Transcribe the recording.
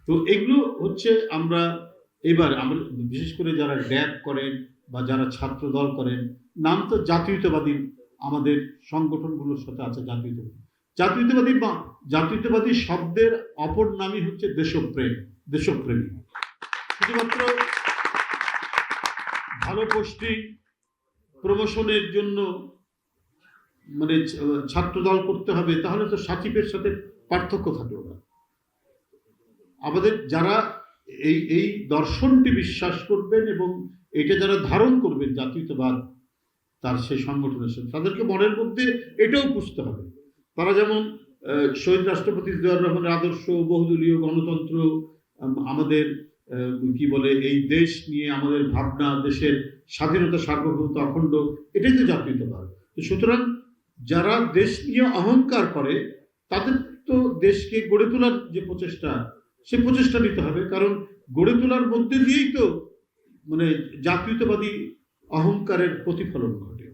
তো এগুলো হচ্ছে আমরা এবার আমরা বিশেষ করে যারা ড্যাব করেন বা যারা ছাত্র দল করেন, নাম তো জাতীয়তাবাদী, আমাদের সংগঠনগুলোর সাথে আছে জাতীয়তাবাদী। জাতীয়তাবাদী বা জাতীয়তাবাদী শব্দের অপর নামই হচ্ছে দেশপ্রেম, দেশপ্রেমী। শুধুমাত্র ভালো পোস্টিং, প্রমোশনের জন্য মানে ছাত্র দল করতে হবে, তাহলে তো সাচিবের সাথে পার্থক্য থাকলো না। আমাদের যারা এই দর্শনটি বিশ্বাস করবেন এবং এটা যারা ধারণ করবেন জাতীয়তাবাদ তার সেই সংগঠনের সাথে, তাদেরকে মনের মধ্যে এটাও বুঝতে হবে। তারা যেমন শহীদ রাষ্ট্রপতি জিয়াউর রহমানের আদর্শ, বহুদলীয় গণতন্ত্র, আমাদের কি বলে এই দেশ নিয়ে আমাদের ভাবনা, দেশের স্বাধীনতা, সার্বভৌমত্ব, অখণ্ড, এটাই তো জাতীয়তাবাদ। তো সুতরাং যারা দেশ নিয়ে অহংকার করে তাদের তো দেশকে গড়ে তোলার যে প্রচেষ্টা, সে প্রচেষ্টা নিতে হবে, কারণ গড়ে তোলার মধ্যে দিয়েই তো মানে জাতীয়তাবাদী অহংকারের প্রতিফলন ঘটে।